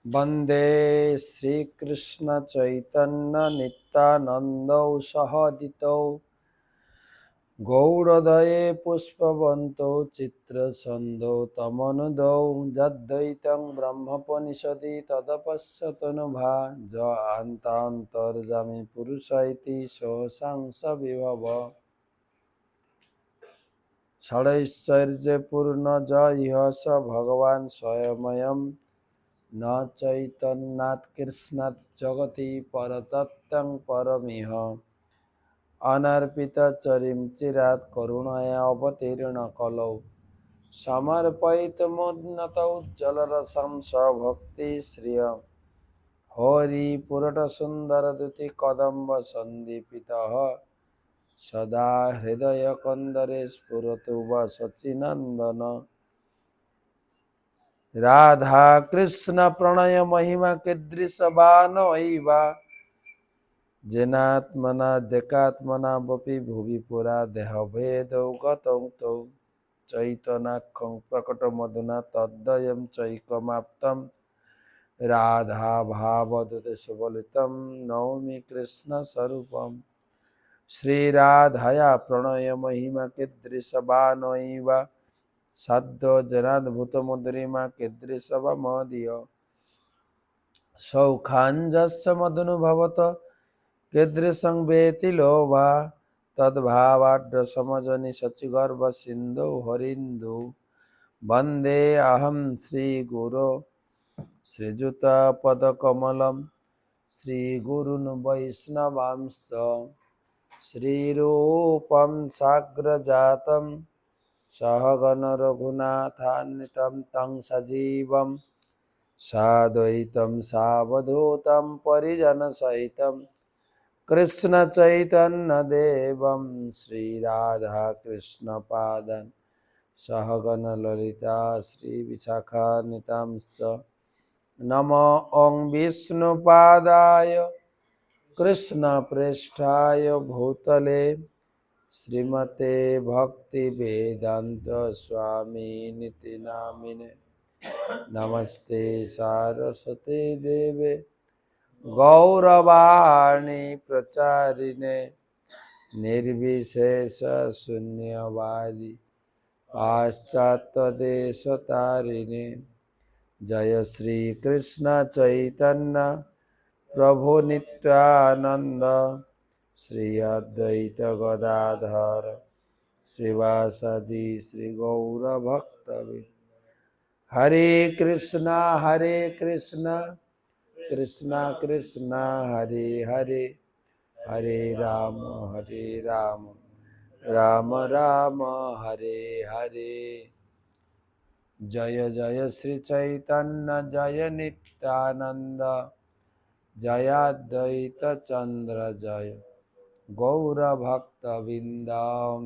वन्दे श्रीकृष्णचैतन्यनित्यानन्दौ सहदितौ गौरदये पुष्पवन्तौ चित्रसन्दौ तमनुदौ यद्वैतं ब्रह्मोपनिषदि तदपश्यतनुभा ज अन्तान्तर्जामि पुरुष इति सोऽसांसविभव षडैश्वर्यपूर्ण ज इह स भगवान् स्वयमयम् न चैतन्यात् कृष्णात् जगति परतत्त्वं परमिह अनर्पितचरिं चिरात् करुणया अवतीर्ण कलौ समर्पयितुमुन्नतौ जलरसं स भक्तिश्रिय हरिपुरटसुन्दरद्युतिकदम्बसन्दीपितः सदा हृदयकन्दरे स्फुरतु वसचिनन्दन राधा कृष्ण प्रणय महिमा कीदृशवानैव जेनात्मना देकात्मना वपि भुवि पुरा देहभेदौ गतौ तौ चैतन्याख्यं प्रकटमधुना तद्वयं चैकमाप्तं राधा भावदुतिसुबलितं नौमि कृष्णस्वरूपम् श्रीराधया प्रणय महिमा कीदृशवानैव सद्यो जनाद्भुतमुद्रिमा कीदृशवमदीय सौखाञ्जस्य मदनुभवत कीदृशं वेति लोभा तद्भावाढ्यसमजनि शचिगर्भसिन्धौ हरिन्दु वन्दे अहं श्रीगुरो श्रीयुतपदकमलं श्रीगुरून् वैष्णवांश्च श्रीरूपं साग्रजातं सहगण रघुनाथान्वितं तं सजीवं साद्वैतं सावधूतं परिजनसहितं कृष्ण चैतन्य देवं श्रीराधा कृष्ण पादं सहगण ललिता श्री विशाखान्वितांश्च नमो ओं विष्णुपादाय कृष्ण प्रेष्ठाय भूतले श्रीमते भक्ति वेदांत स्वामी निति नामिने नमस्ते सारस्वती देवे गौरवाणी प्रचारिणे निर्विशेष शून्यवादी पाश्चात्यदेशतारिणे जय श्री कृष्ण चैतन्य प्रभु नित्यानंद श्री अद्वैत गदाधर श्रीवासदि श्री गौर भक्तवृंद हरे कृष्णा कृष्णा कृष्णा हरे हरे हरे राम राम राम हरे हरे जय जय श्री चैतन्य जय नित्यानंद जय अद्वैत चंद्र जय गौर भक्तबिंदम।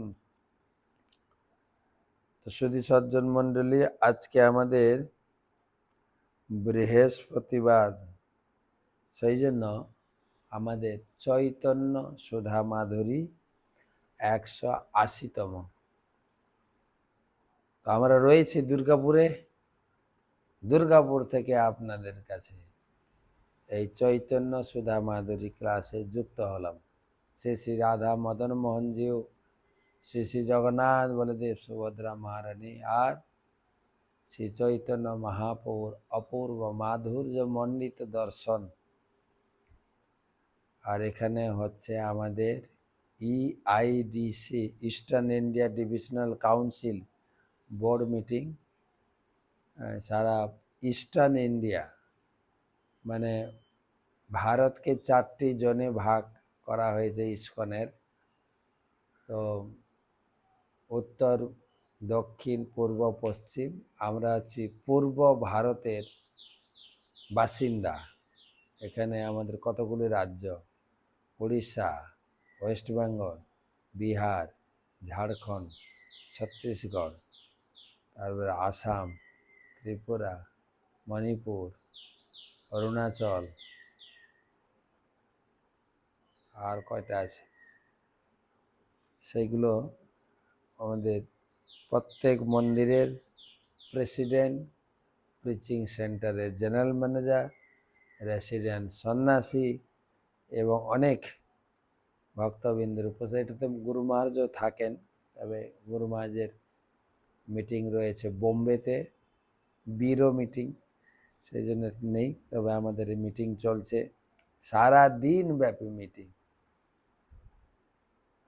তো সুধী সজ্জন মণ্ডলী, আজকে আমাদের বৃহস্পতিবার, সেই জন্য আমাদের চৈতন্য সুধা মাধুরী 180তম। তো আমরা রয়েছি দুর্গাপুর থেকে আপনাদের কাছে এই চৈতন্য সুধা মাধুরী ক্লাসে যুক্ত হলাম। শ্রী শ্রী রাধা মদন মোহনজিও, শ্রী শ্রী জগন্নাথ বলদেব সুভদ্রা মহারানী আর শ্রী চৈতন্য মহাপ্রভুর অপূর্ব মাধুর্য মণ্ডিত দর্শন। আর এখানে হচ্ছে আমাদের EIDC Eastern India divisional council board meeting. সারা ইস্টার্ন ইন্ডিয়া মানে ভারতকে 4টি জোনে ভাগ করা হয়েছে ইস্কনের। তো উত্তর, দক্ষিণ, পূর্ব, পশ্চিম। আমরা আছি পূর্ব ভারতের বাসিন্দা। এখানে আমাদের কতগুলি রাজ্য: উড়িষ্যা, ওয়েস্ট বেঙ্গল, বিহার, ঝাড়খণ্ড, ছত্তিশগড়, তারপরে আসাম, ত্রিপুরা, মণিপুর, অরুণাচল, আর কয়টা আছে সেইগুলো আমাদের প্রত্যেক মন্দিরের প্রেসিডেন্ট, প্রিচিং সেন্টারের জেনারেল ম্যানেজার, রেসিডেন্ট সন্ন্যাসী এবং অনেক ভক্তবৃন্দের উপস্থিত। এটাতে গুরু মহারাজও থাকেন, তবে গুরু মহারাজের মিটিং রয়েছে বোম্বেতে, বিরো মিটিং, সেই জন্য নেই। তবে আমাদের এই মিটিং চলছে, সারা দিন ব্যাপী মিটিং।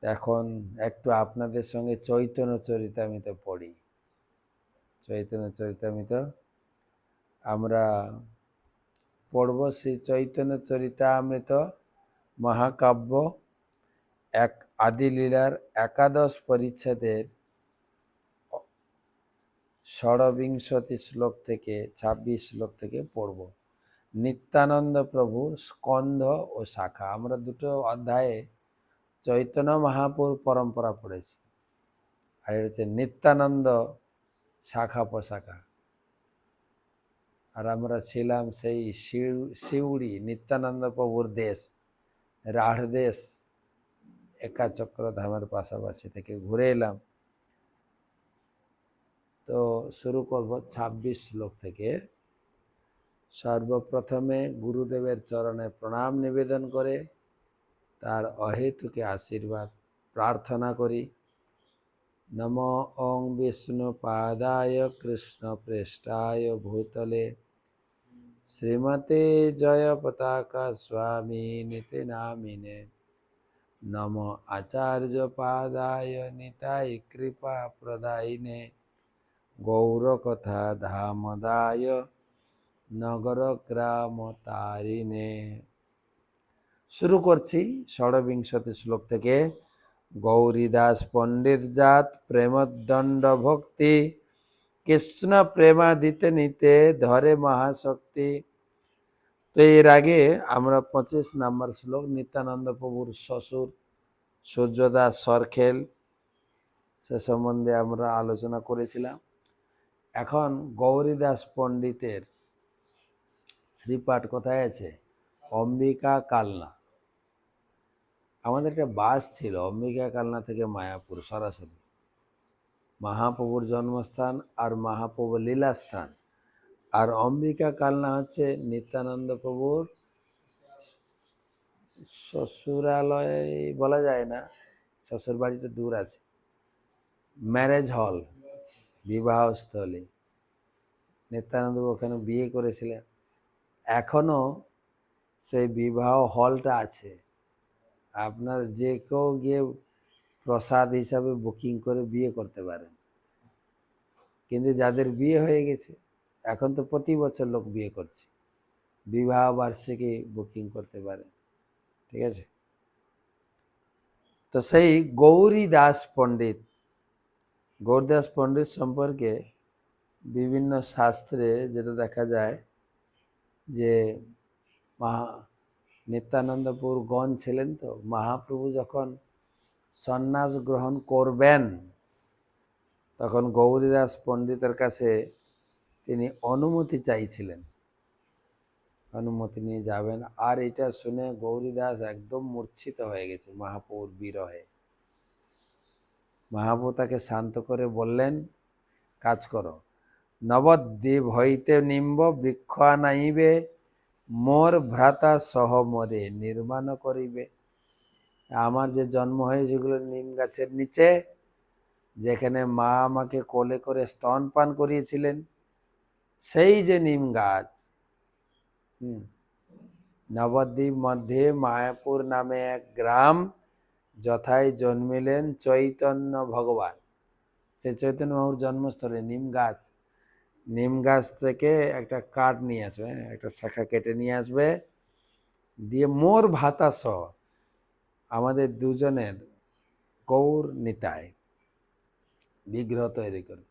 এখন একটু আপনাদের সঙ্গে চৈতন্য চরিতামৃত পড়ি। চৈতন্য চরিতামৃত আমরা পড়ব। শ্রী চৈতন্য চরিতামৃত মহাকাব্য এক আদিলীলার একাদশ পরিচ্ছেদের ১৬ শ্লোক থেকে ২৬ শ্লোক থেকে পড়ব। নিত্যানন্দ প্রভুর স্কন্ধ ও শাখা। আমরা দুটো অধ্যায়ে চৈতন্য মহাপুর পরম্পরা পড়েছি, আর এটা হচ্ছে নিত্যানন্দ শাখা প্রশাখা। আর আমরা ছিলাম সেই সিউড়ি নিত্যানন্দ প্রভুর দেশ, রাঢ় দেশ একাচক্র ধামের পাশাপাশি থেকে ঘুরে এলাম। তো শুরু করব ২৬ শ্লোক থেকে। সর্বপ্রথমে গুরুদেবের চরণে প্রণাম নিবেদন করে তার অহেতুকে আশীর্বাদ প্রার্থনা করি। নমো ওং বিষ্ণুপাদায় কৃষ্ণপ্রেষ্ঠায় ভূতলে শ্রীমতে জয় পতাকা স্বামী নীতি নামিনে। নমো আচার্য পাদায় নিতাই কৃপা প্রদায়িনে। গৌরকথা ধামদায় নগর গ্রাম তারিণে। শুরু করছি ২৬ শ্লোক থেকে। গৌরীদাস পণ্ডিত জাত প্রেমদণ্ড ভক্তি, কৃষ্ণ প্রেমাদিতে নিতে ধরে মহাশক্তি। তো এর আগে আমরা ২৫ নম্বর শ্লোক নিত্যানন্দ প্রভুর শ্বশুর সূর্যদাস সরখেল, সে সম্বন্ধে আমরা আলোচনা করেছিলাম। এখন গৌরীদাস পণ্ডিতের শ্রীপাঠ কোথায় আছে? অম্বিকা কালনা। আমাদের একটা বাস ছিল অম্বিকা কালনা থেকে মায়াপুর সরাসরি। মহাপ্রভুর জন্মস্থান আর মহাপ্রভুর লীলাস্থান। আর অম্বিকা কালনা হচ্ছে নিত্যানন্দ প্রভুর শ্বশুরালয় বলা যায় না, শ্বশুর বাড়িটা দূর আছে, ম্যারেজ হল, বিবাহস্থলী। নিত্যানন্দ ওখানে বিয়ে করেছিলেন, এখনো সেই বিবাহ হলটা আছে। আপনার যে কেউ গিয়ে প্রসাদ হিসাবে বুকিং করে বিয়ে করতে পারেন। কিন্তু যাদের বিয়ে হয়ে গেছে, এখন তো প্রতি বছর লোক বিয়ে করছে, বিবাহ বার্ষিকী বুকিং করতে পারেন, ঠিক আছে। তো সেই গৌরীদাস পণ্ডিত, গৌরদাস পণ্ডিত সম্পর্কে বিভিন্ন শাস্ত্রে যেটা দেখা যায় যে নিত্যানন্দপুর গণ ছিলেন। তো মহাপ্রভু যখন সন্ন্যাস গ্রহণ করবেন তখন গৌরীদাস পণ্ডিতের কাছে তিনি অনুমতি চাইছিলেন, অনুমতি নিয়ে যাবেন। আর এটা শুনে গৌরীদাস একদম মূর্ছিত হয়ে গেছে মহাপ্রভুর বিরহে। মহাপ্রভু তাকে শান্ত করে বললেন, কাজ করো, নবদ্বীপ হইতে নিম্ব বৃক্ষ আনাইবে, মোর ভ্রাতা সহ মরে নির্মাণ করিবে। আমার যে জন্ম হয়েছে যেগুলো নিম গাছের নিচে, যেখানে মা আমাকে কোলে করে স্তনপান করিয়েছিলেন, সেই যে নিম গাছ, নবদ্বীপ মধ্যে মায়াপুর নামে এক গ্রাম, যথায় জন্মিলেন চৈতন্য ভগবান। সেই চৈতন্য মহাপুর জন্মস্থলে নিম গাছ, নিম গাছ থেকে একটা কাঠ নিয়ে আসবে, একটা শাখা কেটে নিয়ে আসবে, দিয়ে মোর ভাতা সহ আমাদের দুজনের গৌর নিতায় বিগ্রহ তৈরি করবে।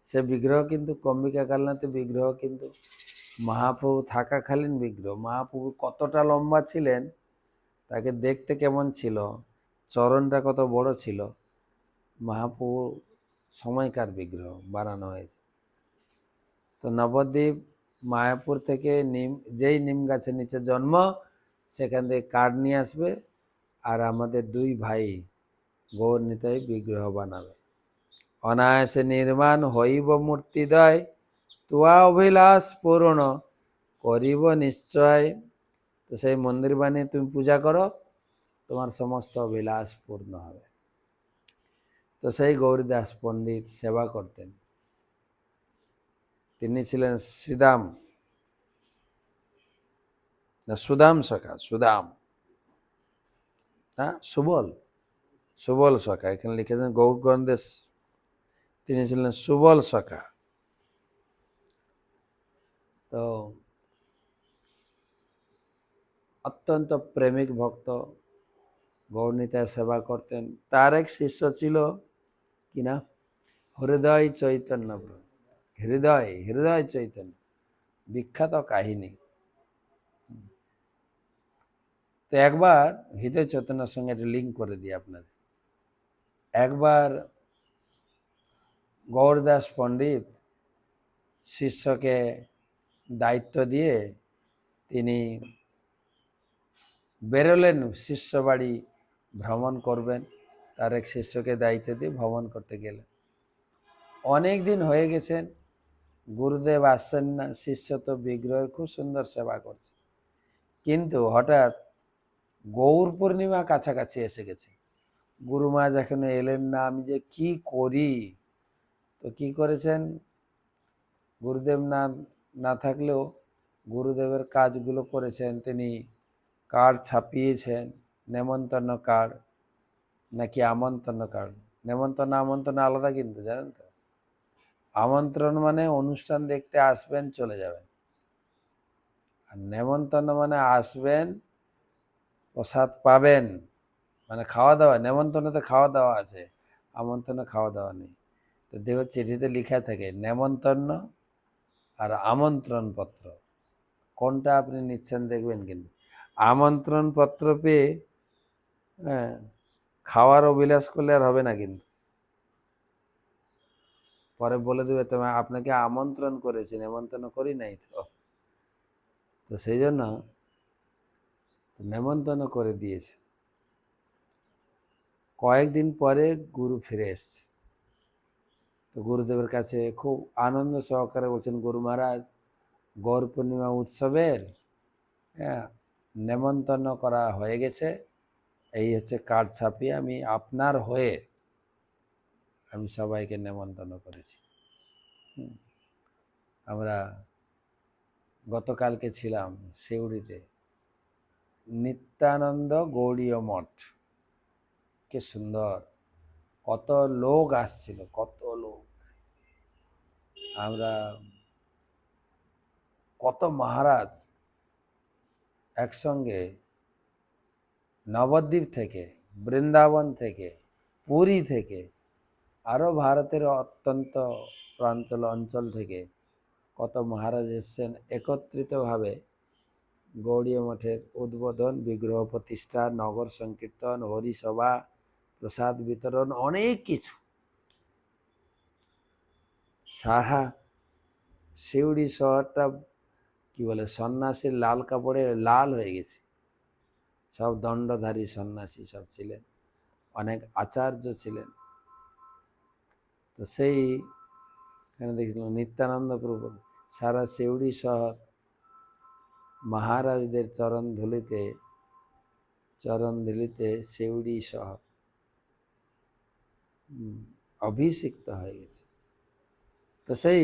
সে বিগ্রহ কিন্তু অম্বিকা কালনাতে বিগ্রহ কিন্তু মহাপ্রভু থাকাকালীন বিগ্রহ। মহাপ্রভু কতটা লম্বা ছিলেন, তাকে দেখতে কেমন ছিল, চরণটা কত বড় ছিল, মহাপ্রভু সময়কার বিগ্রহ বানানো হয়েছে। তো নবদ্বীপ মায়াপুর থেকে যেই নিম গাছের নিচে জন্ম, সেখান থেকে কাঠ নিয়ে আসবে, আর আমাদের দুই ভাই গৌর নিতাই বিগ্রহ বানাবে। অনায়াসে নির্মাণ হইব মূর্তিদ্বয়, তোয়া অভিলাষ পূরণ করিব নিশ্চয়। তো সেই মন্দির বানিয়ে তুমি পূজা করো, তোমার সমস্ত অভিলাষ পূর্ণ হবে। তো সেই গৌরীদাস পণ্ডিত সেবা করতেন। তিনি ছিলেন শ্রীদাম না সুদাম সখা, সুদাম না সুবল, সুবল সখা, এখানে লিখেছেন গৌরগণদেশ, তিনি ছিলেন সুবল সখা। তো অত্যন্ত প্রেমিক ভক্ত, গৌরনীতায় সেবা করতেন। তার এক শিষ্য ছিল কি না, হৃদয় চৈতন্য প্রভু। হৃদয় হৃদয় চৈতন্য, বিখ্যাত কাহিনী। তো একবার হৃদয় চৈতন্যের সঙ্গে একটা লিঙ্ক করে দিই আপনাদের। একবার গৌরদাস পণ্ডিত শিষ্যকে দায়িত্ব দিয়ে তিনি বেরোলেন শিষ্য বাড়ি ভ্রমণ করবেন। তার এক শিষ্যকে দায়িত্ব দিয়ে ভ্রমণ করতে গেলেন। অনেক দিন হয়ে গেছেন, গুরুদেব আসছেন না। শিষ্য তো বিগ্রহের খুব সুন্দর সেবা করছে, কিন্তু হঠাৎ গৌর পূর্ণিমা কাছাকাছি এসে গেছে। গুরুমা যখন এলেন না, আমি যে কি করি। তো কি করেছেন, গুরুদেব না থাকলেও গুরুদেবের কাজগুলো করেছেন। তিনি কার্ড ছাপিয়েছেন, নেমন্তন্ন কার্ড নাকি আমন্ত্রণ কার্ড। নেমন্তন্ন আমন্ত্রণ আলাদা কিন্তু, জানেন তো। আমন্ত্রণ মানে অনুষ্ঠান দেখতে আসবেন, চলে যাবেন। আর নেমন্তন্ন মানে আসবেন, প্রসাদ পাবেন, মানে খাওয়া দাওয়া। নেমন্তন্নতে খাওয়া দাওয়া আছে, আমন্ত্রণে খাওয়া দাওয়া নেই। তো দেখো চিঠিতে লেখা থাকে নেমন্তন্ন আর আমন্ত্রণ পত্র, কোনটা আপনি নিচ্ছেন দেখবেন। কিন্তু আমন্ত্রণ পত্র পেয়ে খাওয়ার অভিলাষ করলে আর হবে না। কিন্তু পরে বলে দেবে, তোমার আপনাকে আমন্ত্রণ করেছি, নেমন্তন্ন করি নাই তো। তো সেই জন্য নেমন্তন্ন করে দিয়েছে। কয়েকদিন পরে গুরু ফিরে এসছে। তো গুরুদেবের কাছে খুব আনন্দ সহকারে বলছেন, গুরু মহারাজ, গৌর পূর্ণিমা উৎসবের নেমন্তন্ন করা হয়ে গেছে। এই হচ্ছে কার্ড ছাপিয়ে আমি আপনার হয়ে আমি সবাইকে নেমন্তন্ন করেছি। আমরা গতকালকে ছিলাম সিউড়িতে, নিত্যানন্দ গৌড়ীয় মঠ, কি সুন্দর, কত লোক আসছিল, কত লোক। আমরা কত মহারাজ একসঙ্গে নবদ্বীপ থেকে, বৃন্দাবন থেকে, পুরী থেকে, আরও ভারতের অত্যন্ত প্রান্তল অঞ্চল থেকে কত মহারাজ এসছেন একত্রিতভাবে গৌড়ীয় মঠের উদ্বোধন, বিগ্রহ প্রতিষ্ঠা, নগর সংকীর্তন, হরিসভা, প্রসাদ বিতরণ, অনেক কিছু। সারা সিউড়ি শহরটা কি বলে, সন্ন্যাসীর লাল কাপড়ে লাল হয়ে গেছে। সব দণ্ডধারী সন্ন্যাসী সব ছিলেন, অনেক আচার্য ছিলেন। তো সেই এখানে দেখছিলাম নিত্যানন্দ প্রভু, সারা সিউড়ি শহর মহারাজদের চরণ ধুলিতে সিউড়ি শহর অভিষিক্ত হয়ে গেছে। তো সেই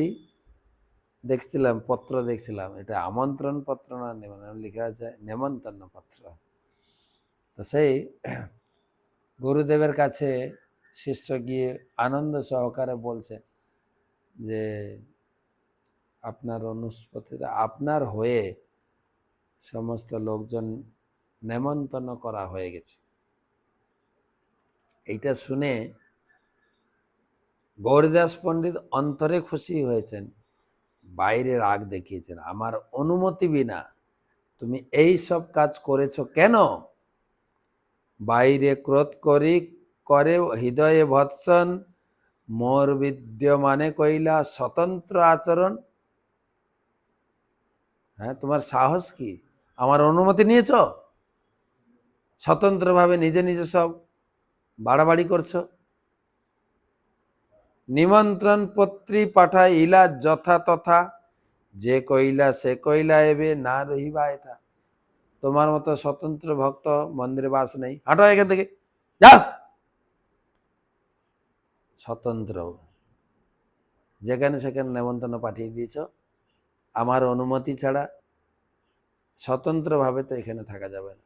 দেখছিলাম পত্র, দেখছিলাম এটা আমন্ত্রণ পত্র না নিমন্ত্রণ, লেখা আছে নেমন্তন্ন পত্র। তো সেই গুরুদেবের কাছে শিষ্য গিয়ে আনন্দ সহকারে বলছে যে আপনার অনুস্পতিতে আপনার হয়ে সমস্ত লোকজন নেমন্তন্ন করা হয়ে গেছে। এইটা শুনে গৌরীদাস পণ্ডিত অন্তরে খুশি হয়েছেন, বাইরে রাগ দেখিয়েছেন। আমার অনুমতি বিনা তুমি এই সব কাজ করেছো কেন? বাইরে ক্রোধ করে হৃদয়ে ভৎসন, মোর বিদ্যমানে কইলা স্বতন্ত্র আচরণ। হ্যাঁ, তোমার সাহস কি? আমার অনুমতি নিয়েছ, স্বতন্ত্রভাবে নিজে নিজে সব বাড়াবাড়ি করছো। নিমন্ত্রণ পত্রী পাঠাইলা যথা তথা, যে কইলা সে কইলা এবে না রহিবা এথা। তোমার মতো স্বতন্ত্র ভক্ত মন্দিরে বাস নেই, হাঁটো এখান থেকে, যাও। স্বতন্ত্র, যেখানে সেখানে নেমন্তন্ন পাঠিয়ে দিয়েছ, আমার অনুমতি ছাড়া স্বতন্ত্রভাবে তো এখানে থাকা যাবে না।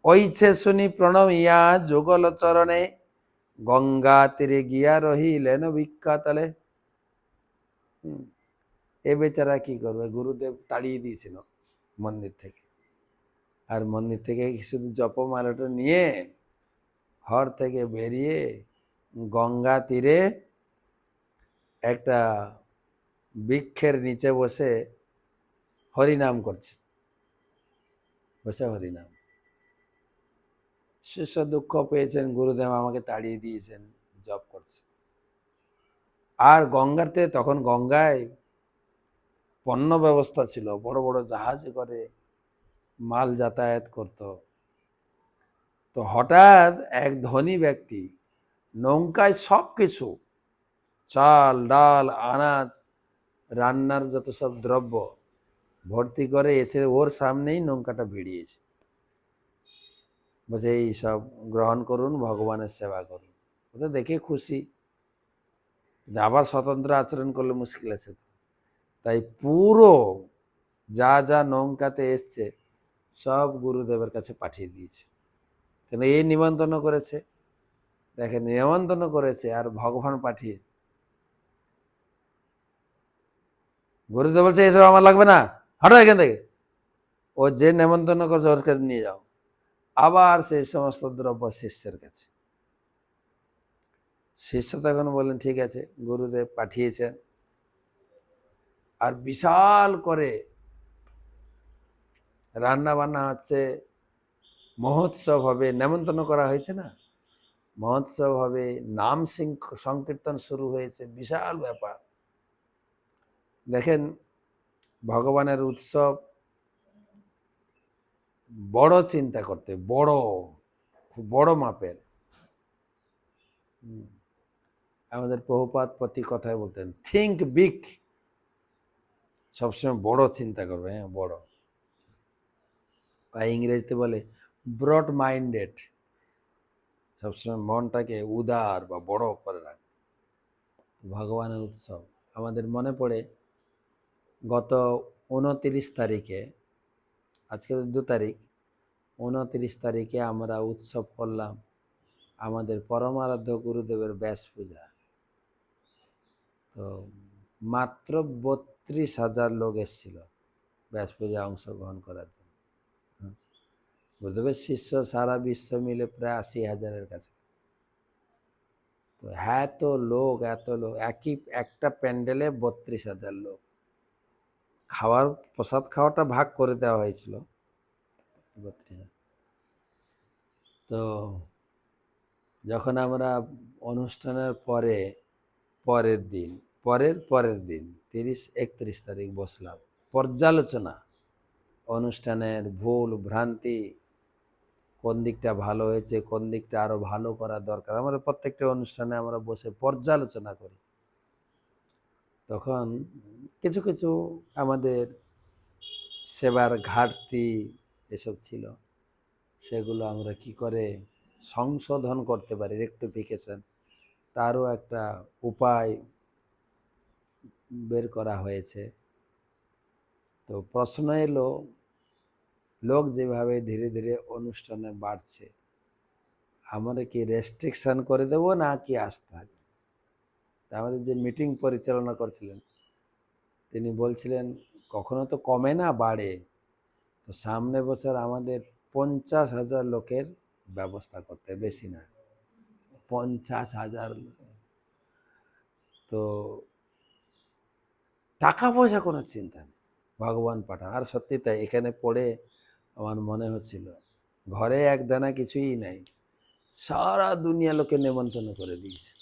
ওইছে শুনি প্রণমিয়া যুগল চরণে, গঙ্গা তীরে গিয়া রহিলেন ভিক্ষাতলে। এ বেচারা কি করবে, গুরুদেব তাড়িয়ে দিয়েছিল মন্দির থেকে, আর মন্দির থেকে শুধু জপমালাটা নিয়ে ঘর থেকে বেরিয়ে গঙ্গা তীরে একটা বৃক্ষের নিচে বসে হরিনাম করছে, বসে হরিনাম। শিষ্য দুঃখ পেয়েছেন, গুরুদেব আমাকে তাড়িয়ে দিয়েছেন, জপ করছে। আর গঙ্গাতে, তখন গঙ্গায় পণ্য ব্যবস্থা ছিল, বড় বড় জাহাজে করে মাল যাতায়াত করত। তো হঠাৎ এক ধনী ব্যক্তি নৌকায় সব কিছু, চাল ডাল আনাজ রান্নার যত সব দ্রব্য ভর্তি করে এসে ওর সামনেই নৌকাটা ভিড়িয়েছে, বলছে এই সব গ্রহণ করুন, ভগবানের সেবা করুন। ওটা দেখে খুশি, আবার স্বতন্ত্র আচরণ করলে মুশকিল আছে। তাই পুরো যা যা নৌকাতে এসছে সব গুরুদেবের কাছে পাঠিয়ে দিয়েছে, কেন এই নিমন্ত্রণ করেছে। দেখেন, নিমন্ত্রণ করেছে আর ভগবান পাঠিয়ে। গুরুদেব বলছে এসব আমার লাগবে না, হাঁটো এখান থেকে। ও যে নেমন্তন্ন করছে ওর কাছে নিয়ে যাও। আবার সেই সমস্ত দ্রব্য শিষ্যের কাছে। শিষ্য তখন বললেন ঠিক আছে, গুরুদেব পাঠিয়েছেন। আর বিশাল করে রান্না বান্না হচ্ছে, মহোৎসব হবে, নেমন্তন্ন করা হয়েছে না, মহোৎসব হবে, নাম সংকীর্তন শুরু হয়েছে, বিশাল ব্যাপার। দেখেন, ভগবানের উৎসব বড় চিন্তা করতে, বড়, খুব বড় মাপের। আমাদের প্রভুপাদ প্রতি কথায় বলতেন, থিঙ্ক বিগ, সবসময় বড় চিন্তা করবে। হ্যাঁ, বড়, বা ইংরেজিতে বলে ব্রড মাইন্ডেড, সবসময় মনটাকে উদার বা বড় করে রাখে। ভগবানের উৎসব আমাদের মনে পড়ে, গত 29 তারিখে, আজকে 2 তারিখ, 29 তারিখে আমরা উৎসব করলাম আমাদের পরমারাধ্য গুরুদেবের ব্যাস পূজা। তো মাত্র 32,000 লোক এসেছিল ব্যাস পূজা অংশগ্রহণ করার জন্য। গুরুদেবের শিষ্য সারা বিশ্ব মিলে প্রায় 80,000-এর কাছে। তো এত লোক, এত লোক, একটা প্যান্ডেলে 32,000 লোক। খাওয়ার, প্রসাদ খাওয়াটা ভাগ করে দেওয়া হয়েছিল 32,000। তো যখন আমরা অনুষ্ঠানের পরের দিন 30-31 তারিখ বসলাম, পর্যালোচনা অনুষ্ঠানের ভুল ভ্রান্তি, কোন দিকটা ভালো হয়েছে, কোন দিকটা আরো ভালো করা দরকার, আমরা প্রত্যেকটা অনুষ্ঠানে আমরা বসে পর্যালোচনা করি। তখন কিছু কিছু আমাদের সেবার ঘাটতি এসব ছিল, সেগুলো আমরা কি করে সংশোধন করতে পারি, রেকটিফিকেশন, তারও একটা উপায় বের করা হয়েছে। তো প্রশ্ন এলো, লোক যেভাবে ধীরে ধীরে অনুষ্ঠানে বাড়ছে, আমরা কি রেস্ট্রিকশন করে দেব না কি আসতে হবে? আমাদের যে মিটিং পরিচালনা করছিলেন তিনি বলছিলেন কখনো তো কমে না, বাড়ে। তো সামনে বছর আমাদের 50,000 লোকের ব্যবস্থা করতে, বেশি না, 50,000। তো টাকা পয়সা কোনো চিন্তা নেই, ভগবান পাঠান। আর সত্যি তাই, এখানে পড়ে আমার মনে হচ্ছিল ঘরে এক দানা কিছুই নাই, সারা দুনিয়া লোকে নেমন্তন্ন করে দিয়েছে।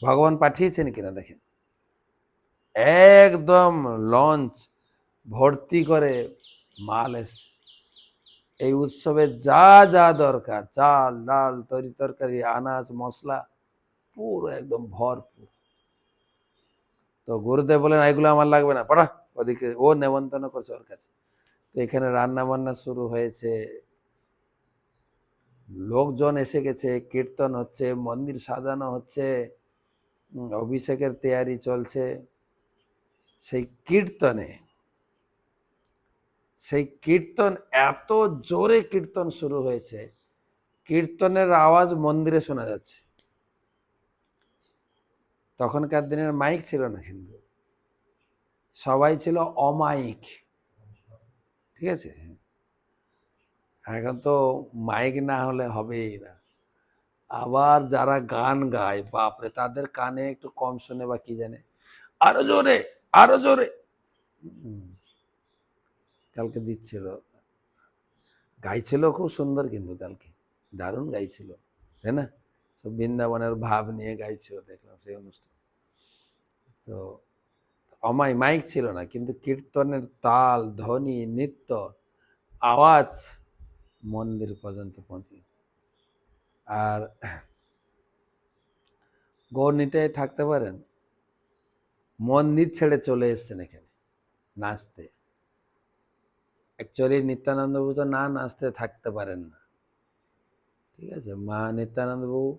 ভগবান পাঠিয়েছেন কিনা দেখেন, একদম লঞ্চ ভর্তি করে মাল এসছে। এই উৎসবে যা যা দরকার, চাল ডাল তরি তরকারি আনাজ মশলা পুরো একদম ভরপুর। তো গুরুদেব বলেন এগুলো আমার লাগবে না, পড়া ওদিকে, ও নেমন্তন্ন করছে ওর কাছে। তো এখানে রান্না বান্না শুরু হয়েছে, লোকজন এসে গেছে, কীর্তন হচ্ছে, মন্দির সাজানো হচ্ছে, অভিষেকের তৈয়ারি চলছে। সেই কীর্তন এত জোরে কীর্তন শুরু হয়েছে, কীর্তনের আওয়াজ মন্দিরে শোনা যাচ্ছে। তখনকার দিনের মাইক ছিল না, কিন্তু সবাই ছিল অমাইক, ঠিক আছে। এখন তো মাইক না হলে হবেই না। আবার যারা গান গায়, বাপরে, তাদের কানে একটু কম শুনে বা কি জানে, আরো জোরে আরো জোরে। কালকে দিচ্ছিল, গাইছিল খুব সুন্দর, কিন্তু কালকে দারুণ গাইছিল, তাই না? সব বৃন্দাবনের ভাব নিয়ে গাইছিল, দেখলাম সেই অনুষ্ঠান। তো মাইক ছিল না, কিন্তু কীর্তনের তাল ধ্বনি নৃত্য আওয়াজ মন্দির পর্যন্ত পৌঁছে। আর গৌরনীতায় থাকতে পারেন, মন্দির ছেড়ে চলে এসছেন এখানে নাচতে। অ্যাকচুয়ালি নিত্যানন্দ প্রভু তো না নাচতে থাকতে পারেন না, ঠিক আছে। মা নিত্যানন্দ প্রভু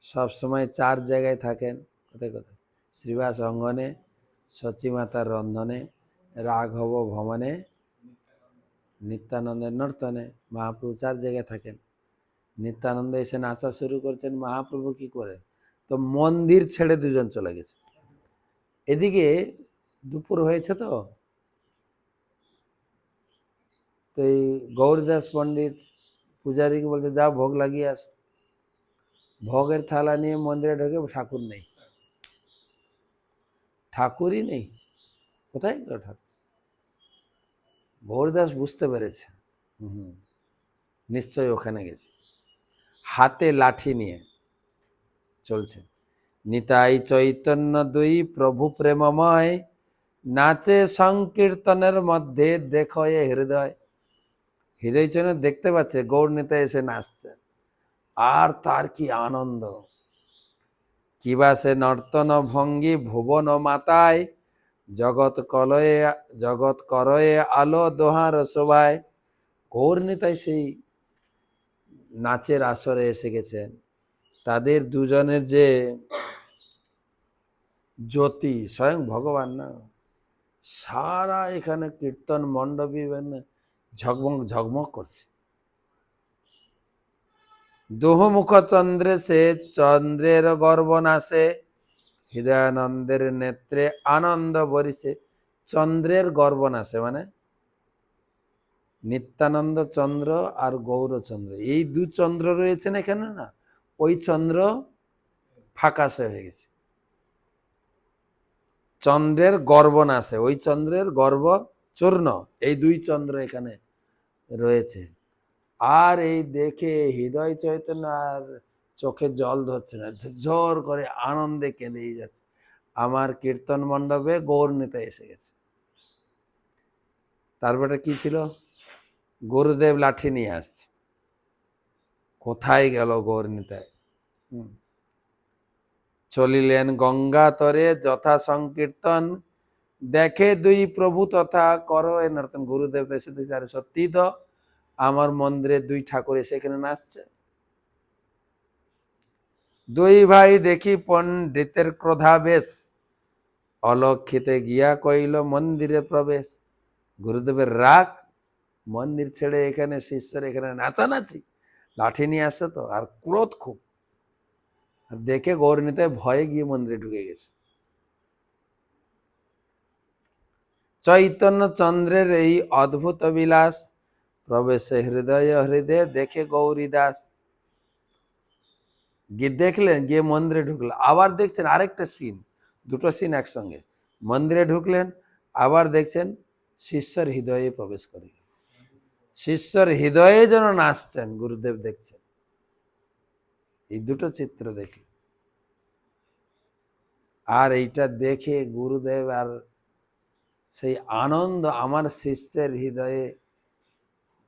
সবসময় 4 জায়গায় থাকেন। কোথায় কোথায়? শ্রীবাস অঙ্গনে, সচিমাতার রন্ধনে, রাঘব ভবনে, নিত্যানন্দের নর্তনে। মহাপ্রভু 4 জায়গায় থাকেন। নিত্যানন্দ এসে নাচা শুরু করছেন, মহাপ্রভু কি করে, তো মন্দির ছেড়ে দুজন চলে গেছে। এদিকে দুপুর হয়েছে, তো এই গৌরদাস পণ্ডিত পূজারীকে বলছে, যাও ভোগ লাগিয়ে আস। ভোগের থালা নিয়ে মন্দিরে ঢোকে, ঠাকুর নেই, ঠাকুরই নেই। কোথায় গেল ঠাকুর? গৌরদাস বুঝতে পেরেছে, নিশ্চয়ই ওখানে গেছে। হাতে লাঠি নিয়ে চলছে, নিতাই চৈতন্য দুই প্রভু প্রেমময়, নাচে সংকীর্তনের মধ্যে দেখো এ হৃদয়। হৃদয় যেন দেখতে পাচ্ছে গৌর নিতাই এসে নাচছে, আর তার কি আনন্দ। কিবা সে নর্তন ভঙ্গি ভুবন মাতায়, জগৎ করয়ে আলো দোহার শোভায়। গৌর নিতাই সেই নাচের আসরে এসে গেছেন। তাদের দুজনের যে জ্যোতি, স্বয়ং ভগবান না, সারা এখানে কীর্তন মণ্ডপী ঝকমক ঝকমক করছে। দুহমুখ চন্দ্রে সে চন্দ্রের গর্ব নাশে, হৃদয়ানন্দের নেত্রে আনন্দ বরিছে। চন্দ্রের গর্ব নাশে মানে নিত্যানন্দ চন্দ্র আর গৌরচন্দ্র, এই 2 চন্দ্র রয়েছেন এখানে না, ওই চন্দ্র ফাঁকাশে হয়ে গেছে। চন্দ্রের গর্ব নাশে, ওই চন্দ্রের গর্ব চূর্ণ, এই 2 চন্দ্র এখানে রয়েছে। আর এই দেখে হৃদয় চৈতন্য আর চোখে জল ধরছে না, ঝরঝর করে আনন্দে কেঁদেই যাচ্ছে। আমার কীর্তন মণ্ডপে গৌর নিতাই এসে গেছে। তারপরে কি ছিল? গুরুদেব লাঠি নিয়ে আসছে। কোথায় গেল গৌর নিতাই? চলিলেন গঙ্গা তরে যথা সংকীর্তন, দেখে 2 প্রভু তথা করো এ নর্তন। গুরুদেব এসে দিচ্ছে, আরে সত্যি তো, আমার মন্দিরে 2 ঠাকুর এসে এখানে নাচছে। 2 ভাই দেখি পণ্ডিতের ক্রোধাবেশ, অলক্ষিতে গিয়া কইল মন্দিরে প্রবেশ। গুরুদেবের রাগ, মন্দির ছেড়ে এখানে শিষ্যের এখানে নাচানাচি, লাঠি নিয়ে আসছে তো, আর ক্রোধ খুব। দেখে গৌর নিতাই ভয়ে গিয়ে মন্দিরে ঢুকে গেছে। চৈতন্য চন্দ্রের এই অদ্ভুত বিলাস, প্রবেশে হৃদয় হৃদয় দেখে গৌরী দাস। গিয়ে দেখলেন, গিয়ে মন্দিরে ঢুকলেন, আবার দেখছেন আরেকটা সিন, 2টো সিন একসঙ্গে। মন্দিরে ঢুকলেন, আবার দেখছেন শিষ্যর হৃদয়ে প্রবেশ করে, শিষ্যর হৃদয়ে যেন নাচছেন গুরুদেব দেখছেন। এই 2টো চিত্র দেখলেন। আর এইটা দেখে গুরুদেব আর সেই আনন্দ, আমার শিষ্যের হৃদয়ে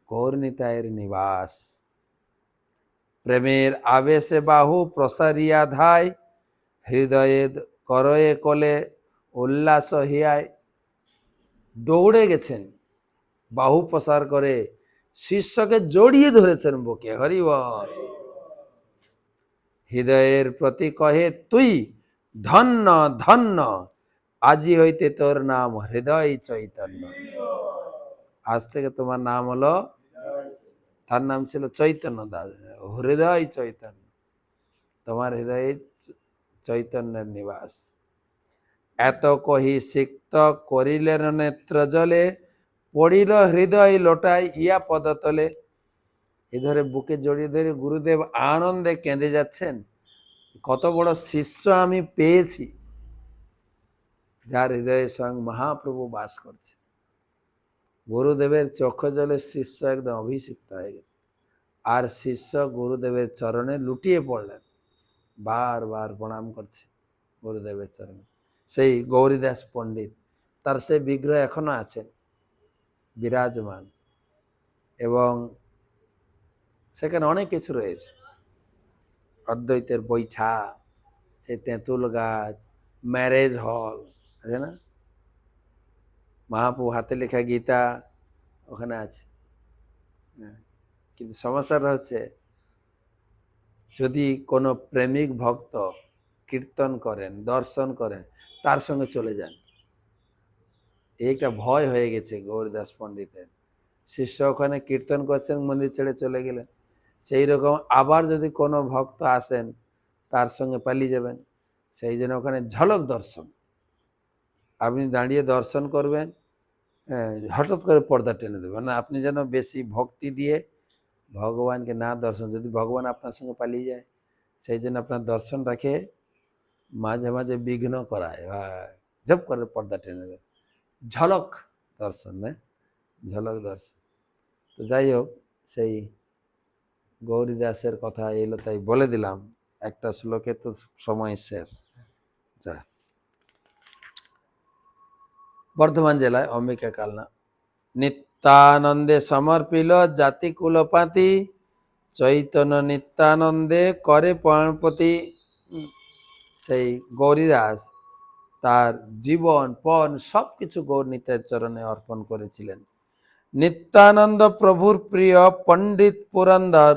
গৌরনিতায়ের নিবাস। প্রেমের আবেশে বাহু প্রসারিয়া ধায়, হৃদয়ে করয়ে কোলে উল্লাস হিয়ায়। দৌড়ে গেছেন, বাহু প্রসার করে শিষ্যকে জড়িয়ে ধরেছেন বুকে। হরি বল। হৃদয়ের প্রতি কহে তুই ধন্য ধন্য, আজি হইতে তোর নাম হৃদয় চৈতন্য। আজ থেকে তোমার নাম হলো, তার নাম ছিল চৈতন্য দাস, হৃদয় চৈতন্য। তোমার হৃদয়ে চৈতন্যের নিবাস। এত কহি সিক্ত করিলেন নেত্র জলে, পড়িল হৃদয় লোটায় ইয়া পদতলে। এ ধরে বুকে জড়িয়ে ধরে গুরুদেব আনন্দে কেঁদে যাচ্ছেন। কত বড় শিষ্য আমি পেয়েছি, যার হৃদয়ে স্বয়ং মহাপ্রভু বাস করছে। গুরুদেবের চক্ষু জলে শিষ্য একদম অভিষিক্ত হয়ে গেছে। আর শিষ্য গুরুদেবের চরণে লুটিয়ে পড়লেন, বারবার প্রণাম করছে গুরুদেবের চরণে। সেই গৌরীদাস পণ্ডিত, তার সেই বিগ্রহ এখনো আছেন বিরাজমান, এবং সেখানে অনেক কিছু রয়েছে। অদ্বৈতের বৈঠা, সেই তেঁতুল গাছ, ম্যারেজ হল আছে না, মহাপ্রভু হাতে লেখা গীতা ওখানে আছে। কিন্তু সমস্যাটা হচ্ছে, যদি কোনো প্রেমিক ভক্ত কীর্তন করেন, দর্শন করেন, তার সঙ্গে চলে যান। এইটা ভয় হয়ে গেছে গৌরদাস পণ্ডিতের। শিষ্য ওখানে কীর্তন করছেন, মন্দির ছেড়ে চলে গেলেন। সেই রকম আবার যদি কোনো ভক্ত আসেন, তার সঙ্গে পালিয়ে যাবেন। সেই জন্য ওখানে ঝলক দর্শন, আপনি দাঁড়িয়ে দর্শন করবেন, হঠাৎ করে পর্দা টেনে দেবেন না। আপনি যেন বেশি ভক্তি দিয়ে ভগবানকে না দর্শন, যদি ভগবান আপনার সঙ্গে পালিয়ে যায়, সেই জন্য আপনার দর্শন রাখে মাঝে মাঝে বিঘ্ন করায়, ঝপ করে পর্দা টেনে দেয়। ঝলক দর্শন, না ঝলক দর্শন। তো যাই হোক, সেই গৌরীদাসের কথা এলো তাই বলে দিলাম। একটা শ্লোকে তো সময় শেষ। যা বর্ধমান জেলায় অম্বিকা কালনা। নিত্যানন্দে সমর্পিল জাতি কুলপাতি, চৈতন্য নিত্যানন্দে করে প্রাণপতি। সেই গৌরীদাস তার জীবন পণ সবকিছু গৌরনীতের চরণে অর্পণ করেছিলেন। নিত্যানন্দ প্রভুর প্রিয় পণ্ডিত পুরন্দর,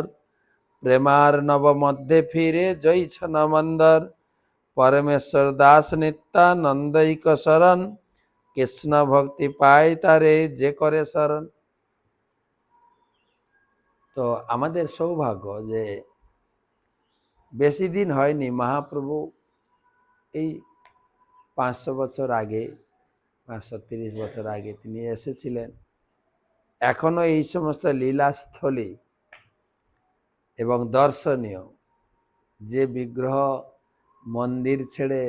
প্রেমার নব মধ্যে ফিরে জয়ছন মন্দর। পরমেশ্বর দাস নিত্যানন্दैক শরণ, কৃষ্ণ ভক্তি পায় তারে যে করে শরণ। তো আমাদের সৌভাগ্য যে বেশি দিন হয়নি, মহাপ্রভু এই 500 বছর আগে, 530 বছর আগে তিনি এসেছিলেন। এখনো এই সমস্ত লীলাস্থলী এবং দর্শনীয় যে বিগ্রহ মন্দির ছেড়ে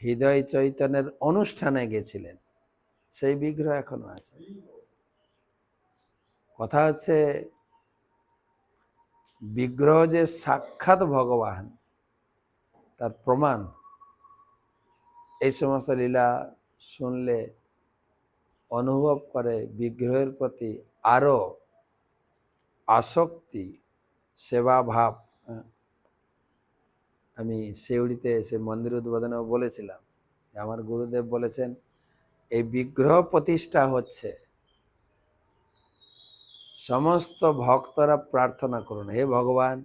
হৃদয় চৈতন্যের অনুষ্ঠানে গেছিলেন, সেই বিগ্রহ এখনো আছে। কথা হচ্ছে, বিগ্রহ যে সাক্ষাৎ ভগবান তার প্রমাণ এই সমস্ত লীলা শুনলে অনুভব করে বিগ্রহের প্রতি আরো আসক্তি, সেবা ভাব। আমি শিউড়িতে সে মন্দির উদ্বোধনে বলেছিলাম যে আমার গুরুদেব বলেছেন, এই বিগ্রহ প্রতিষ্ঠা হচ্ছে, সমস্ত ভক্তরা প্রার্থনা করুন, হে ভগবান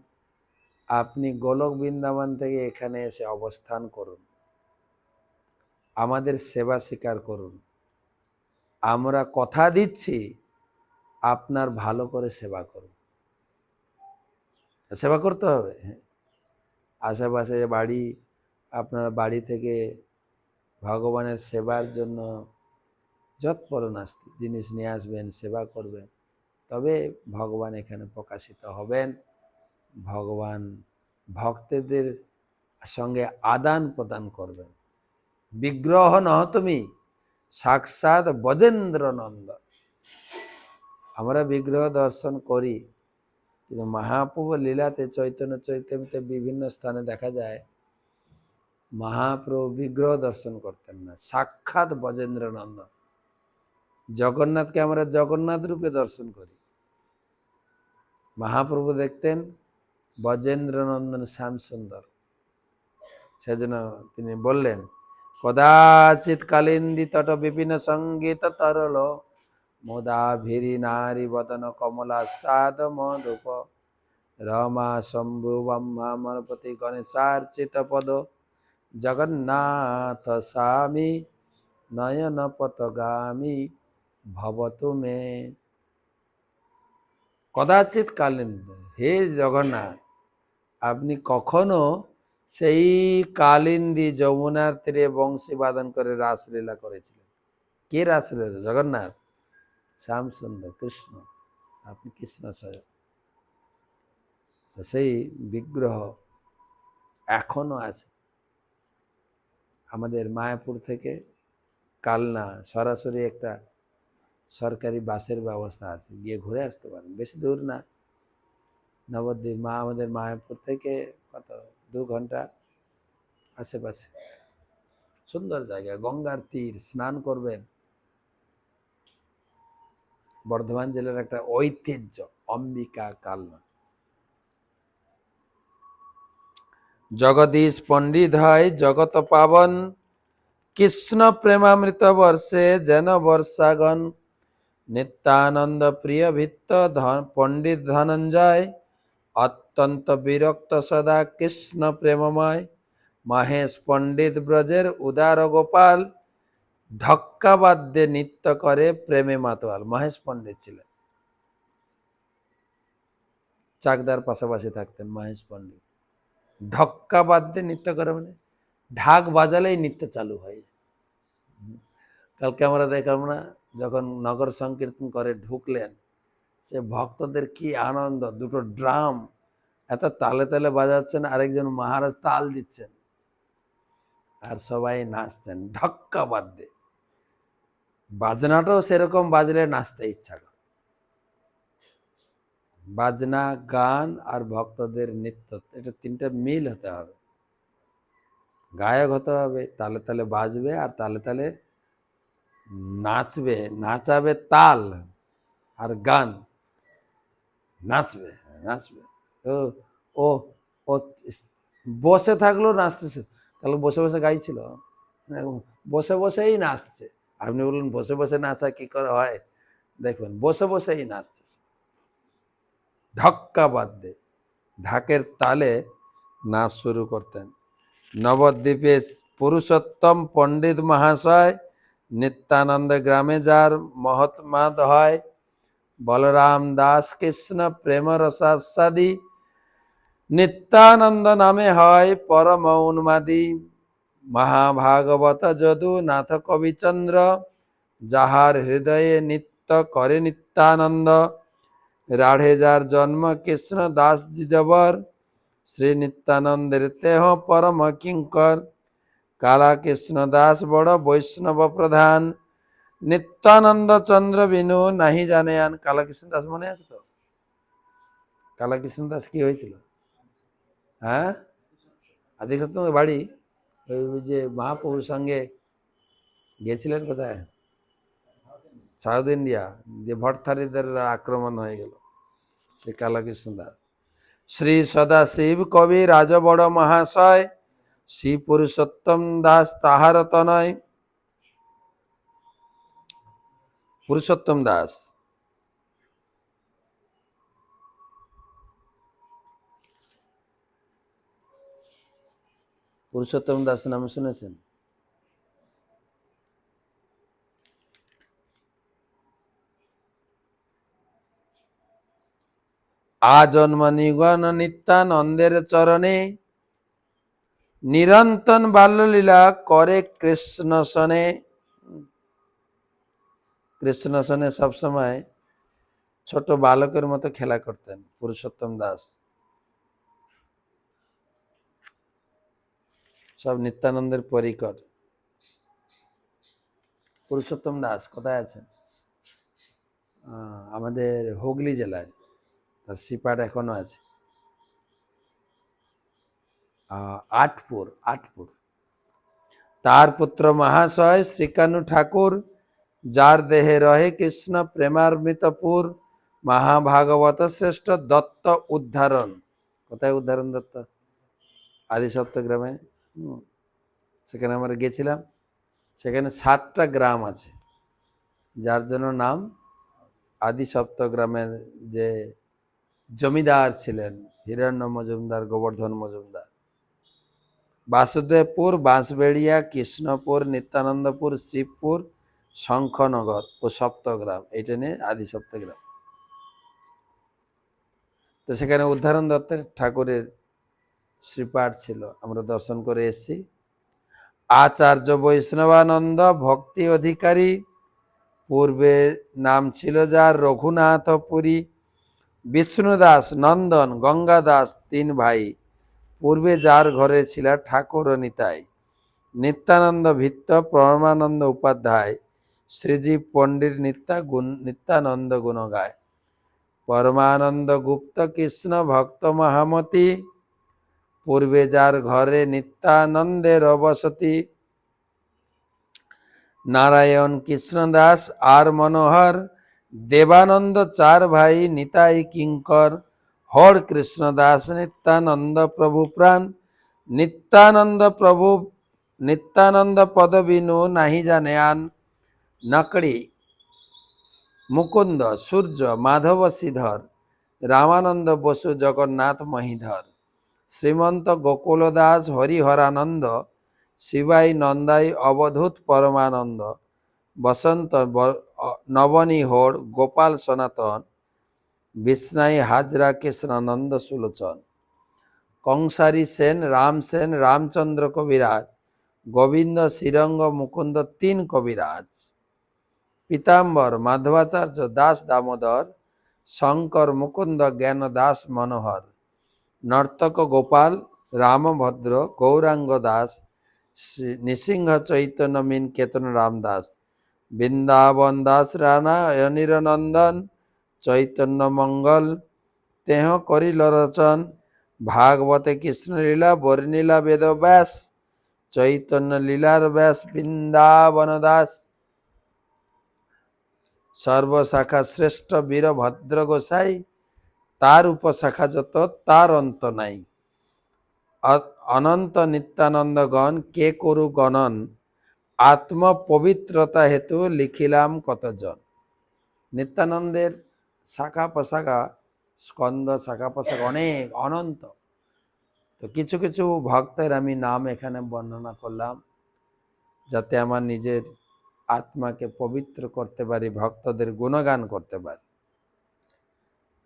আপনি গোলক বৃন্দাবন থেকে এখানে এসে অবস্থান করুন, আমাদের সেবা স্বীকার করুন। আমরা কথা দিচ্ছি আপনার ভালো করে সেবা করুন। সেবা করতে হবে। আশেপাশে বাড়ি, আপনার বাড়ি থেকে ভগবানের সেবার জন্য যৎপরনাস্তি জিনিস নিয়ে আসবেন, সেবা করবেন, তবে ভগবান এখানে প্রকাশিত হবেন। ভগবান ভক্তদের সঙ্গে আদান প্রদান করবেন। বিগ্রহ নহ তুমি, সাক্ষাৎ বজেন্দ্র নন্দ। আমরা বিগ্রহ দর্শন করি, কিন্তু মহাপ্রভু লীলাতে চৈতন্য চৈতন্যতে বিভিন্ন স্থানে দেখা যায় মহাপ্রভু বিগ্রহ দর্শন করতেন না, সাক্ষাৎ বজেন্দ্র নন্দ। জগন্নাথকে আমরা জগন্নাথ রূপে দর্শন করি, মহাপ্রভু দেখতেন ব্রজেন্দ্রনন্দন শ্যাম সুন্দর, সেজন্য তিনি বললেন কদাচিৎ কালিন্দী তট বিপিন সঙ্গীত তরল মোদাভিরি নারী বদন কমলা সাদ মধুপ রমা শম্ভু ব্রহ্মা মনপতি গণেশার্চিত পদ জগন্নাথ স্বামী নয়ন পতগামী ভবতু মে। কদাচিৎ কালিন্দ, হে জগন্নাথ, আপনি কখনো সেই কালিন্দী যমুনার তীরে বংশী বাদন করে রাসলীলা করেছিলেন। কে রাসলীলা? জগন্নাথ, শ্যাম সুন্দর কৃষ্ণ, আপনি কৃষ্ণ স্বয়ং। তো সেই বিগ্রহ এখনো আছে। আমাদের মায়াপুর থেকে কালনা সরাসরি একটা সরকারি বাসের ব্যবস্থা আছে, গিয়ে ঘুরে আসতে পারেন, বেশি দূর না। নবদ্বীপ আমাদের মায়াপুর থেকে কত 2 ঘন্টা আশেপাশে, সুন্দর জায়গা, গঙ্গার তীর, স্নান করবেন। বর্ধমান জেলার একটা ঐতিহ্য অম্বিকা কালনা। জগদীশ পণ্ডিত হয় জগত পাবন, কৃষ্ণ প্রেমামৃত বর্ষে যেন বর্ষাগণ। নিত্যানন্দ প্রিয় ভিত্ত পণ্ডিত ধনঞ্জয়, অত্যন্ত বিরক্ত সদা কৃষ্ণ প্রেমময়। মহেশ পণ্ডিত ব্রজের উদার গোপাল, ঢক্কা বাদ্যে নৃত্য করে প্রেমে মাতোয়াল। মহেশ পণ্ডিত ছিলেন, চাকদার পাশাপাশি থাকতেন মহেশ পণ্ডিত। ঢক্কা বাদ্যে নৃত্য করে মানে ঢাক বাজালেই নৃত্য চালু হয়। কালকে আমরা দেখলাম না, যখন নগর সংকীর্তন করে ঢুকলেন, সে ভক্তদের কি আনন্দ, 2টো ড্রাম এত তালে তালে বাজাচ্ছেন, আরেকজন মহারাজ তাল দিচ্ছেন, আর সবাই নাচছেন ঢক্কা বাদ্যে। বাজনাটাও সেরকম বাজলে নাচতে ইচ্ছা করে। বাজনা, গান আর ভক্তদের নৃত্য, এটা 3টা মিল হতে হবে। গায়ক হতে হবে, তালে তালে বাজবে আর তালে তালে নাচবে, নাচাবে তাল আর গান, নাচবে নাচবে। ও ও ও বসে থাকলেও নাচতেছে, তাহলে বসে বসে গাইছিল, বসে বসেই নাচছে। আপনি বলুন বসে বসে নাচা কি করে হয়, দেখবেন বসে বসেই নাচছে। ঢক্কা বাদ্যে ঢাকের তালে নাচ শুরু করতেন। নবদ্বীপে পুরুষোত্তম পণ্ডিত মহাশয়, নিত্যানন্দ গ্রামে যার মহাত্মাদ হয়। বলরাম দাস কৃষ্ণ প্রেম রসাস্বাদী, নিত্যানন্দ নামে হয় পরম উন্মাদী। মহাভাগবত যদু নাথ কবিচন্দ্র, যাহার হৃদয়ে নিত্য করে নিত্যানন্দ। রাঢ়ে যার জন্ম কৃষ্ণ দাস জিজবর, শ্রী নিত্যানন্দের তেহ পরম কিঙ্কর। কালা কৃষ্ণ দাস বড় বৈষ্ণব প্রধান, নিত্যানন্দ চন্দ্র বিনু নাহি জানে আন। কালা কৃষ্ণ দাস মনে আছে তো? কালা কৃষ্ণ দাস কি হয়েছিল? হ্যাঁ, আদিসপ্তমের বাড়ি ওই যে মহাপ্রভুর সঙ্গে গেছিলেন কোথায়, সাউথ ইন্ডিয়া, যে ভট্টারিদের আক্রমণ হয়ে গেল, সে কালা কৃষ্ণ দাস। শ্রী সদাশিব কবি রাজ বড় মহাশয়, শ্রী পুরুষোত্তম দাস তাহার তনয়। পুরুষোত্তম দাস, পুরুষোত্তম দাস নাম শুনেছেন? আজন্ম নিগণ নিত্যানন্দের চরণে, নিরন্তন বাল্যলীলা করে কৃষ্ণ সনে। কৃষ্ণ সনে সবসময় ছোট বালকের মতো খেলা করতেন পুরুষোত্তম দাস। সব নিত্যানন্দের পরিকর। পুরুষোত্তম দাস কোথায় আছেন? আমাদের হুগলি জেলায়, তার সিপাট এখনো আছে, আটপুর। তার পুত্র মহাশয় শ্রীকানু ঠাকুর, যার দেহে রহে কৃষ্ণ প্রেমামৃতপুর। মহাভাগবত শ্রেষ্ঠ দত্ত উদ্ধারণ। কোথায় উদ্ধারণ দত্ত? আদি সপ্তগ্রামে। সেখানে আমরা গেছিলাম। সেখানে 7টা গ্রাম আছে, যার জন্য নাম আদি সপ্তগ্রামের যে জমিদার ছিলেন হিরণ্য মজুমদার, গোবর্ধন মজুমদার। বাসুদেবপুর, বাঁশবেড়িয়া, কৃষ্ণপুর, নিত্যানন্দপুর, শিবপুর, শঙ্খনগর ও সপ্তগ্রাম, এটা নিয়ে আদি সপ্তগ্রাম। তো সেখানে উদ্ধারণ দত্তের ঠাকুরের শ্রীপাঠ ছিল, আমরা দর্শন করে এসেছি। আচার্য বৈষ্ণবানন্দ ভক্তি অধিকারী, পূর্বে নাম ছিল যার রঘুনাথপুরী। বিষ্ণুদাস, নন্দন, গঙ্গাদাস 3 ভাই, পূর্বে যার ঘরে ছিল ঠাকুর নিতাই। নিত্যানন্দ ভিত্ত, পরমানন্দ উপাধ্যায়, শ্রীজীব পণ্ডিত নিত্যানন্দ গুণ গায়। পরমানন্দ গুপ্ত কৃষ্ণ ভক্ত মহামতি, পূর্বে যার ঘরে নিত্যানন্দের অবসতি। নারায়ণ কৃষ্ণদাস আর মনোহর, দেবানন্দ 4 ভাই নিতাই কিঙ্কর। হর কৃষ্ণদাস নিত্যানন্দ প্রভু প্রাণ, নিত্যানন্দ পদবিনু নাহি জানে আন। নকড়ি মুকুন্দ, সূর্য, মাধব শ্রীধর, রামানন্দ বসু, জগন্নাথ মহিধর। শ্রীমন্ত গোকুল দাস হরিহরানন্দ, শিবাই নন্দাই অবধূত পরমানন্দ। বসন্ত নবনী হোড়, গোপাল সনাতন, বিষ্ণাই হাজরা কৃষ্ণানন্দ সুলোচন। কংসারী সেন, রাম সেন, রামচন্দ্র কবিরাজ, গোবিন্দ শ্রীরঙ্গ মুকুন্দ 3 কবিরাজ। পীতাম্বর মাধবাচার্য দাস দামোদর, শঙ্কর মুকুন্দ জ্ঞান দাস মনোহর। নর্তক গোপাল, রামভদ্র, গৌরাঙ্গ দাস, নৃসিংহ চৈতন্য মিন কেতন রামদাস। বৃন্দাবন দাস রানা অনির নন্দন, চৈতন্য মঙ্গল তেহ করিল রচন। ভাগবতে কৃষ্ণলীলা বর্ণিলা বেদ ব্যাস, চৈতন্য লীলার ব্যাস বৃন্দাবন দাস। সর্বশাখা শ্রেষ্ঠ বীরভদ্র গোসাই, তার উপশাখা যত তার অন্ত নাই। অনন্ত নিত্যানন্দগণ কে করু গণন, আত্ম পবিত্রতা হেতু লিখিলাম কতজন। নিত্যানন্দের শাখা প্রশাখা, স্কন্দ শাখা প্রশাখা অনেক, অনন্ত। তো কিছু কিছু ভক্তের আমি নাম এখানে বর্ণনা করলাম, যাতে আমার নিজের আত্মাকে পবিত্র করতে পারি, ভক্তদের গুণগান করতে পারি।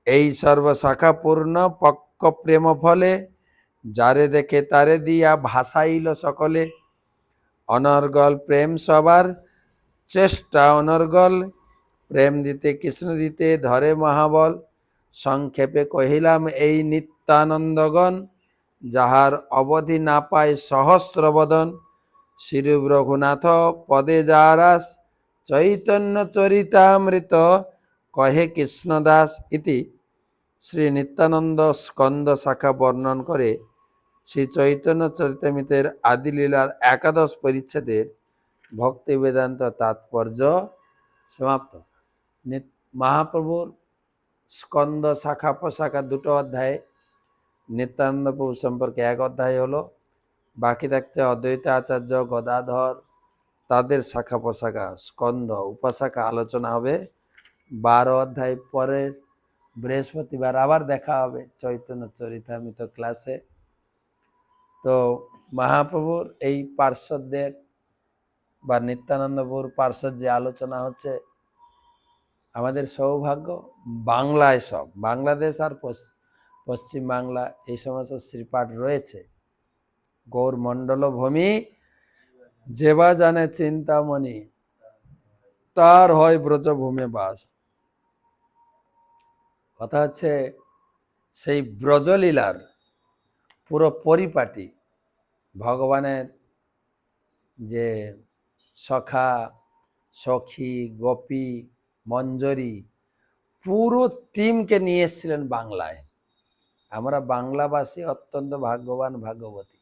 এই সর্বশাখা পূর্ণ পক্ক প্রেম ফলে, যারে দেখে তারে দিয়া ভাসাইল সকলে। অনর্গল প্রেম সবার চেষ্টা অনর্গল, প্রেম দিতে কৃষ্ণ দিতে ধরে মহাবল। সংক্ষেপে কহিলাম এই নিত্যানন্দগণ, যাহার অবধি না পায় সহস্র বদন। শ্রী রঘুনাথ পদে যারাস, চৈতন্য চরিতামৃত কহে কৃষ্ণদাস। ইতি শ্রী নিত্যানন্দ স্কন্দ শাখা বর্ণন করে শ্রী চৈতন্য চরিতামৃতের আদিলীলার 11 পরিচ্ছেদের ভক্তি বেদান্ত তাৎপর্য সমাপ্ত। মহাপ্রভুর স্কন্দ শাখা প্রশাখা 2টো অধ্যায়ে, নিত্যানন্দ প্রভু সম্পর্কে 1 অধ্যায় হলো। বাকি থাকতে অদ্বৈত আচার্য, গদাধর, তাদের শাখা প্রশাখা স্কন্দ উপশাখা আলোচনা হবে। 12 অধ্যায় পরের বৃহস্পতিবার আবার দেখা হবে চৈতন্য চরিতামৃত ক্লাসে। তো মহাপ্রভুর এই পার্শ্বদের বা নিত্যানন্দ প্রভুর পার্শ্বদ যে আলোচনা হচ্ছে, আমাদের সৌভাগ্য বাংলায়, সব বাংলাদেশ আর পশ্চিম বাংলা এই সমস্ত শ্রীপাঠ রয়েছে। গৌর মণ্ডল ভূমি যেবা জানে চিন্তামণি, তার হয় ব্রজভূমে বাস। কথা হচ্ছে সেই ব্রজলীলার পুরো পরিপাটি, ভগবানের যে সখা সখী গোপী মঞ্জরি পুরো টিমকে নিয়ে এসেছিলেন বাংলায়। আমরা বাংলাভাষী অত্যন্ত ভাগ্যবান, ভাগ্যবতী।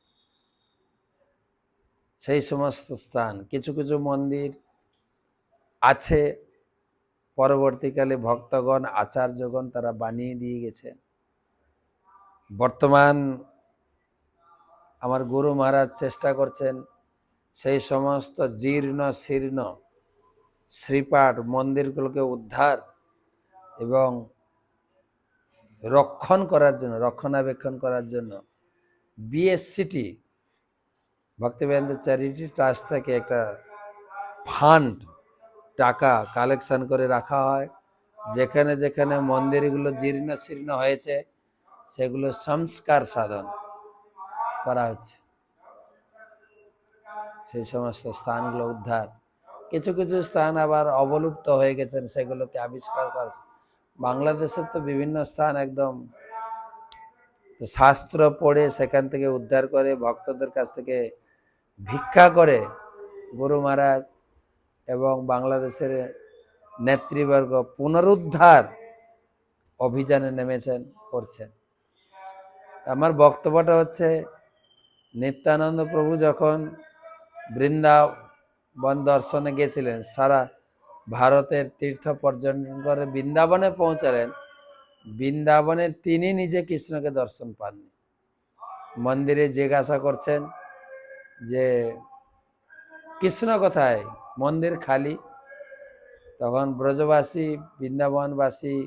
সেই সমস্ত স্থান, কিছু কিছু মন্দির আছে পরবর্তীকালে ভক্তগণ আচার্যগণ তারা বানিয়ে দিয়ে গেছেন। বর্তমান আমার গুরু মহারাজ চেষ্টা করছেন সেই সমস্ত জীর্ণ শীর্ণ শ্রীপাঠ মন্দিরগুলোকে উদ্ধার এবং রক্ষণাবেক্ষণ করার জন্য বিএসসিটি ভক্তিবেদান্ত চ্যারিটি ট্রাস্ট থেকে একটা ফান্ড টাকা কালেকশন করে রাখা হয়, যেখানে যেখানে মন্দিরগুলো জীর্ণ শীর্ণ হয়েছে সেগুলো সংস্কার সাধন করা হচ্ছে, সেই সমস্ত স্থানগুলো উদ্ধার। কিছু কিছু স্থান আবার অবলুপ্ত হয়ে গেছেন, সেগুলোকে আবিষ্কার করা। বাংলাদেশের তো বিভিন্ন স্থান একদম শাস্ত্র পড়ে সেখান থেকে উদ্ধার করে ভক্তদের কাছ থেকে ভিক্ষা করে গুরু মহারাজ এবং বাংলাদেশের নেতৃবর্গ পুনরুদ্ধার অভিযানে নেমেছেন, করছেন। আমার বক্তব্যটা হচ্ছে, নিত্যানন্দ প্রভু যখন বৃন্দাবন দর্শনে গেছিলেন, সারা ভারতের তীর্থ পর্যটন করে বৃন্দাবনে পৌঁছালেন, বৃন্দাবনে তিনি নিজে কৃষ্ণকে দর্শন পাননি। মন্দিরে জিজ্ঞাসা করছেন যে কৃষ্ণ কোথায়, মন্দির খালি। তখন ব্রজবাসী বৃন্দাবনবাসী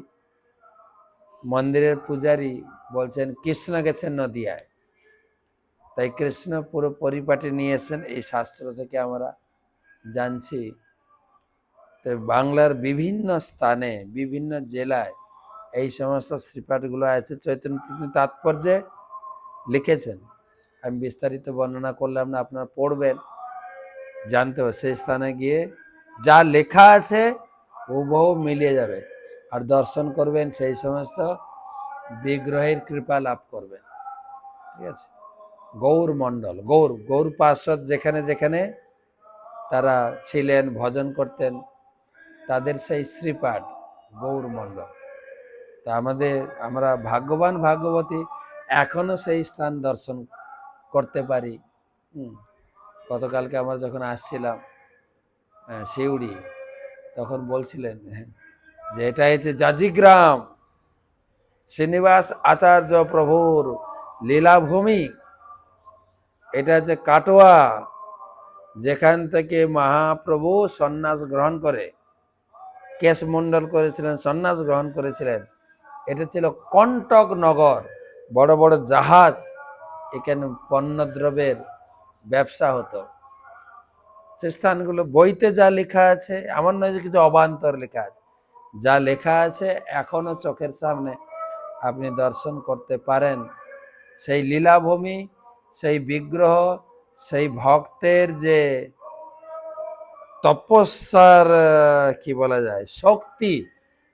মন্দিরের পূজারী বলছেন কৃষ্ণ গেছেন নদিয়ায়। তাই কৃষ্ণ পুরো পরিপাটি নিয়েছেন, এই শাস্ত্র থেকে আমরা জানছি। তো বাংলার বিভিন্ন স্থানে বিভিন্ন জেলায় এই সমস্ত শ্রীপাঠগুলো আছে, চৈতন্য তাৎপর্যে লিখেছেন। আমি বিস্তারিত বর্ণনা করলাম না, আপনারা পড়বেন, জানতে হবে। সেই স্থানে গিয়ে যা লেখা আছে হুবহু মিলিয়ে যাবে, আর দর্শন করবেন, সেই সমস্ত বিগ্রহের কৃপা লাভ করবেন। ঠিক আছে। গৌর মণ্ডল, গৌর পার্ষদ যেখানে যেখানে তারা ছিলেন, ভজন করতেন, তাদের সেই শ্রীপাঠ গৌর মণ্ডল। তা আমরা ভাগ্যবান ভাগ্যবতী, এখনো সেই স্থান দর্শন করতে পারি। গতকালকে আমরা যখন আসছিলাম শিউড়ি, তখন বলছিলেন যে এটা হচ্ছে জাজিগ্রাম, শ্রীনিবাস আচার্য প্রভুর লীলাভূমি। এটা হচ্ছে কাটোয়া, যেখান থেকে মহাপ্রভু সন্ন্যাস গ্রহণ করে, কেশমণ্ডল করেছিলেন, সন্ন্যাস গ্রহণ করেছিলেন। এটা ছিল কণ্টক নগর, বড় বড় জাহাজ এখানে পণ্যদ্রব্যের ব্যবসা হতো। সে স্থানগুলো বইতে যা লেখা আছে, এমন নয় যে কিছু অবান্তর লেখা আছে, যা লেখা আছে এখনো চোখের সামনে আপনি দর্শন করতে পারেন। সেই লীলাভূমি, সেই বিগ্রহ, সেই ভক্তের যে তপস্যার কি বলা যায় শক্তি,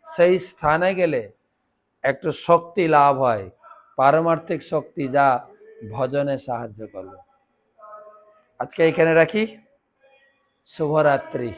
সেই স্থানে গেলে একটু শক্তি লাভ হয়, পারমার্থিক শক্তি, যা ভজনে সাহায্য করবে। আজকে এখানে রাখি। শুভরাত্রি।